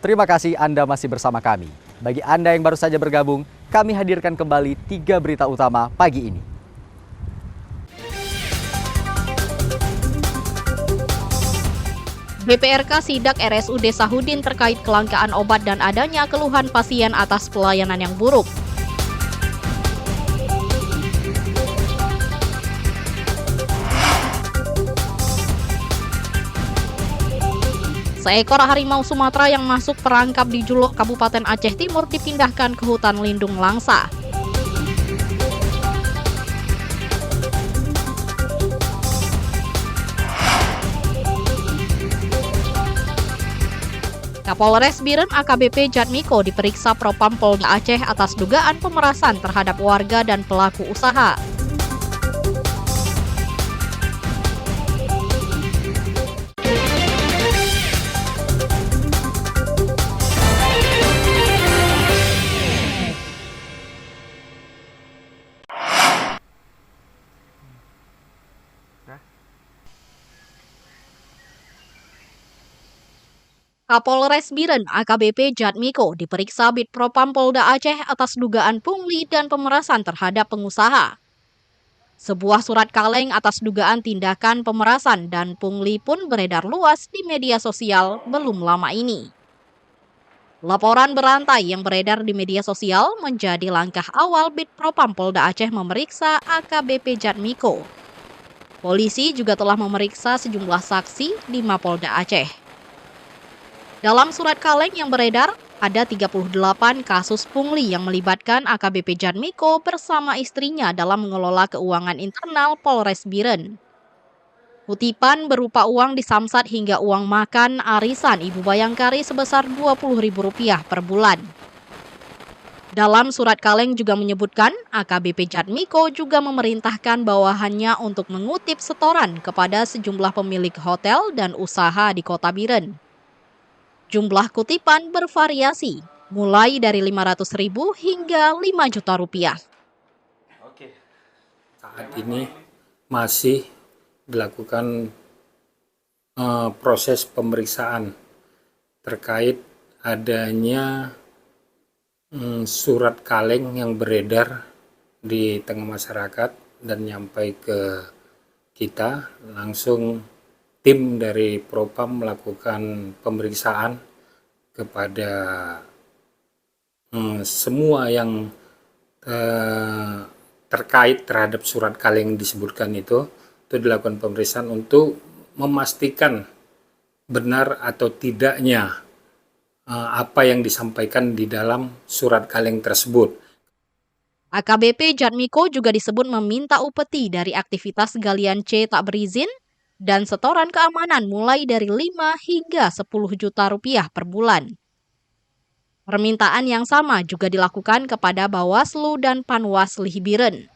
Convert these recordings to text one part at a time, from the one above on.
Terima kasih Anda masih bersama kami. Bagi Anda yang baru saja bergabung, kami hadirkan kembali 3 berita utama pagi ini. BPRK sidak RSUD Sahudin terkait kelangkaan obat dan adanya keluhan pasien atas pelayanan yang buruk. Seekor harimau Sumatera yang masuk perangkap di Julok, Kabupaten Aceh Timur dipindahkan ke hutan lindung Langsa. Kapolres Biren AKBP Jatmiko diperiksa Propam Polda Aceh atas dugaan pemerasan terhadap warga dan pelaku usaha. Kapolres Biren AKBP Jatmiko diperiksa Bid Propam Polda Aceh atas dugaan pungli dan pemerasan terhadap pengusaha. Sebuah surat kaleng atas dugaan tindakan pemerasan dan pungli pun beredar luas di media sosial belum lama ini. Laporan berantai yang beredar di media sosial menjadi langkah awal Bid Propam Polda Aceh memeriksa AKBP Jatmiko. Polisi juga telah memeriksa sejumlah saksi di Mapolda Aceh. Dalam surat kaleng yang beredar, ada 38 kasus pungli yang melibatkan AKBP Jatmiko bersama istrinya dalam mengelola keuangan internal Polres Biren. Kutipan berupa uang disamsat hingga uang makan arisan Ibu Bayangkari sebesar Rp20.000 per bulan. Dalam surat kaleng juga menyebutkan AKBP Jatmiko juga memerintahkan bawahannya untuk mengutip setoran kepada sejumlah pemilik hotel dan usaha di Kota Biren. Jumlah kutipan bervariasi, mulai dari Rp500.000 hingga Rp5 juta. Saat ini masih dilakukan proses pemeriksaan terkait adanya surat kaleng yang beredar di tengah masyarakat dan nyampai ke kita. Langsung tim dari Propam melakukan pemeriksaan kepada semua yang terkait terhadap surat kaleng yang disebutkan itu dilakukan pemeriksaan untuk memastikan benar atau tidaknya apa yang disampaikan di dalam surat kaleng tersebut. AKBP Jatmiko juga disebut meminta upeti dari aktivitas galian C tak berizin dan setoran keamanan mulai dari 5 hingga 10 juta rupiah per bulan. Permintaan yang sama juga dilakukan kepada Bawaslu dan Panwaslih Biren.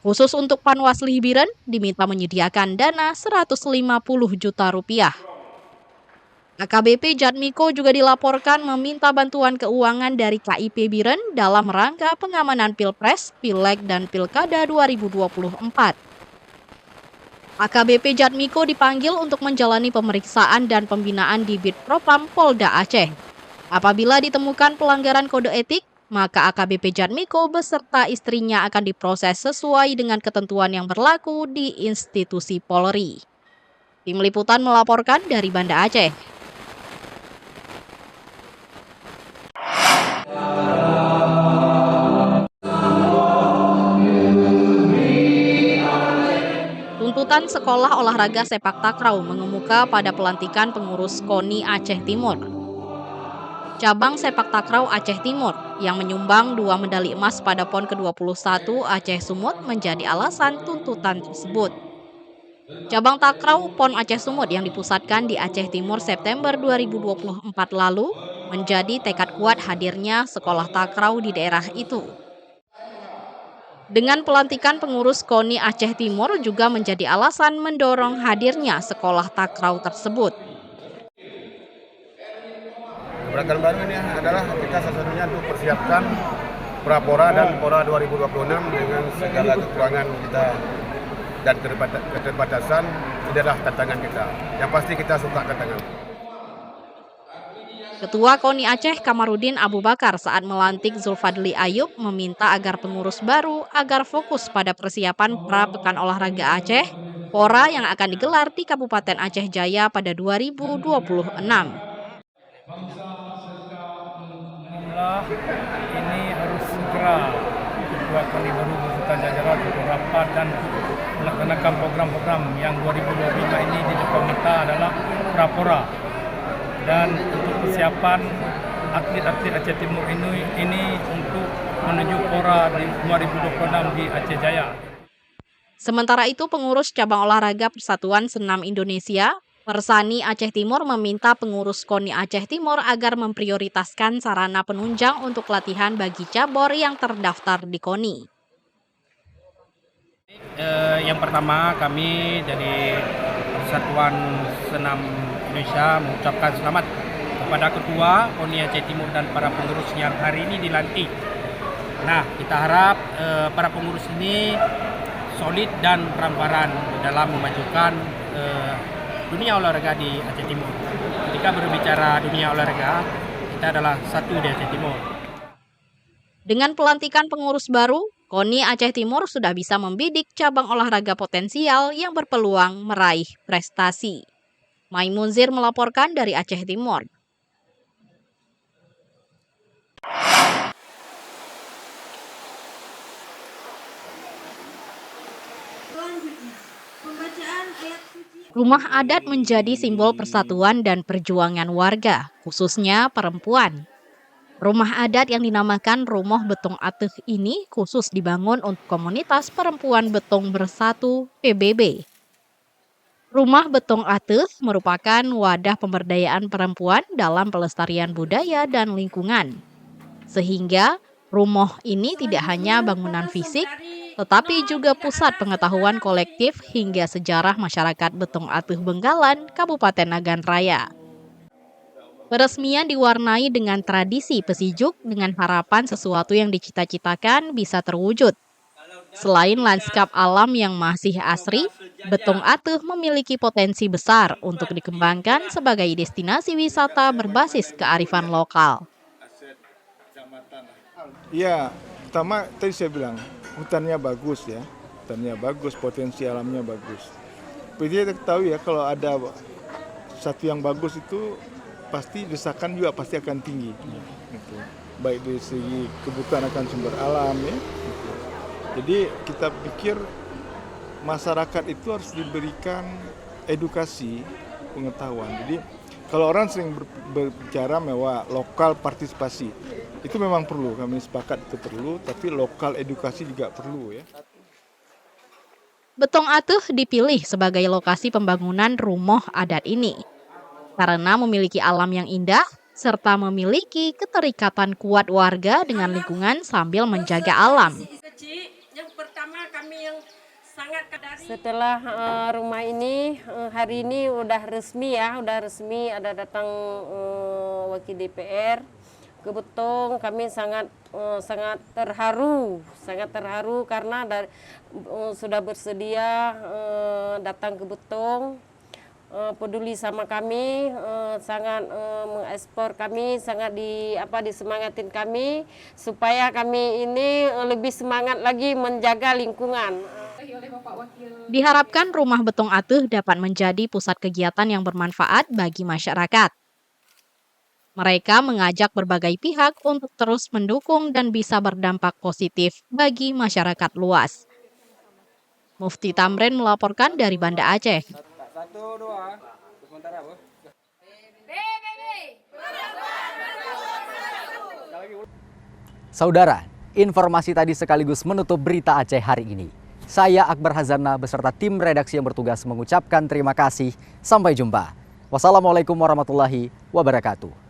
Khusus untuk Panwaslih Biren diminta menyediakan dana 150 juta rupiah. AKBP Jatmiko juga dilaporkan meminta bantuan keuangan dari KIP Biren dalam rangka pengamanan Pilpres, Pileg, dan Pilkada 2024. AKBP Jatmiko dipanggil untuk menjalani pemeriksaan dan pembinaan di Bid Propam Polda Aceh. Apabila ditemukan pelanggaran kode etik, maka AKBP Jatmiko beserta istrinya akan diproses sesuai dengan ketentuan yang berlaku di institusi Polri. Tim Liputan melaporkan dari Banda Aceh. Tuntutan Sekolah Olahraga Sepak Takraw mengemuka pada pelantikan pengurus KONI Aceh Timur. Cabang Sepak Takraw Aceh Timur yang menyumbang 2 medali emas pada PON ke-21 Aceh Sumut menjadi alasan tuntutan tersebut. Cabang Takraw PON Aceh Sumut yang dipusatkan di Aceh Timur September 2024 lalu menjadi tekad kuat hadirnya sekolah takraw di daerah itu. Dengan pelantikan pengurus KONI Aceh Timur juga menjadi alasan mendorong hadirnya sekolah takraw tersebut. Kebijakan baru ini adalah kita satu-satunya untuk persiapkan Prapora dan Pora 2026 dengan segala kekurangan kita dan keterbatasan. Adalah tantangan kita. Yang pasti kita suka tantangan. Ketua KONI Aceh Kamarudin Abu Bakar saat melantik Zulfadli Ayub meminta agar pengurus baru agar fokus pada persiapan pra Pekan Olahraga Aceh, PORA yang akan digelar di Kabupaten Aceh Jaya pada 2026. Ini harus segera Ketua KONI baru beserta jajaran untuk rapat dan melaksanakan program-program yang 2025 ini di depan mata adalah Prapora. Dan untuk persiapan atlet-atlet Aceh Timur ini untuk menuju PORA di 2026 di Aceh Jaya. Sementara itu, pengurus cabang olahraga Persatuan Senam Indonesia, Persani Aceh Timur meminta pengurus KONI Aceh Timur agar memprioritaskan sarana penunjang untuk latihan bagi cabur yang terdaftar di KONI. Yang pertama, kami dari Persatuan Senam Indonesia mengucapkan selamat kepada Ketua KONI Aceh Timur dan para pengurus yang hari ini dilantik. Nah, kita harap para pengurus ini solid dan transparan dalam memajukan dunia olahraga di Aceh Timur. Ketika berbicara dunia olahraga, kita adalah satu di Aceh Timur. Dengan pelantikan pengurus baru, KONI Aceh Timur sudah bisa membidik cabang olahraga potensial yang berpeluang meraih prestasi. Maimunzir melaporkan dari Aceh Timur. Rumah adat menjadi simbol persatuan dan perjuangan warga, khususnya perempuan. Rumah adat yang dinamakan Rumah Betong Ateuh ini khusus dibangun untuk komunitas perempuan Betong Bersatu PBB. Rumah Betong Ateuh merupakan wadah pemberdayaan perempuan dalam pelestarian budaya dan lingkungan. Sehingga rumah ini tidak hanya bangunan fisik, tetapi juga pusat pengetahuan kolektif hingga sejarah masyarakat Betong Ateuh Benggalan, Kabupaten Nagan Raya. Peresmian diwarnai dengan tradisi pesijuk dengan harapan sesuatu yang dicita-citakan bisa terwujud. Selain lanskap alam yang masih asri, Betong Ateuh memiliki potensi besar untuk dikembangkan sebagai destinasi wisata berbasis kearifan lokal. Ya, pertama tadi saya bilang, hutannya bagus ya, hutannya bagus, potensi alamnya bagus. Seperti kita ketahui ya, kalau ada satu yang bagus itu pasti desakan juga pasti akan tinggi. Gitu. Baik dari segi kebutuhan akan sumber alam ya. Gitu. Jadi kita pikir masyarakat itu harus diberikan edukasi, pengetahuan. Jadi kalau orang sering berbicara bahwa lokal partisipasi, itu memang perlu, kami sepakat itu perlu, tapi lokal edukasi juga perlu ya. Betong Ateuh dipilih sebagai lokasi pembangunan rumah adat ini karena memiliki alam yang indah serta memiliki keterikatan kuat warga dengan lingkungan sambil menjaga alam. Yang pertama kami yang sangat setelah rumah ini hari ini udah resmi ada datang wakil DPR ke Betong. Kami sangat terharu karena sudah bersedia datang ke Betong, peduli sama kami, sangat mengekspor kami, sangat disemangatin kami supaya kami ini lebih semangat lagi menjaga lingkungan. Diharapkan Rumah Betong Ateuh dapat menjadi pusat kegiatan yang bermanfaat bagi masyarakat. Mereka mengajak berbagai pihak untuk terus mendukung dan bisa berdampak positif bagi masyarakat luas. Mufti Tamrin melaporkan dari Banda Aceh. Saudara, informasi tadi sekaligus menutup berita Aceh hari ini. Saya Akbar Hazana beserta tim redaksi yang bertugas mengucapkan terima kasih. Sampai jumpa. Wassalamualaikum warahmatullahi wabarakatuh.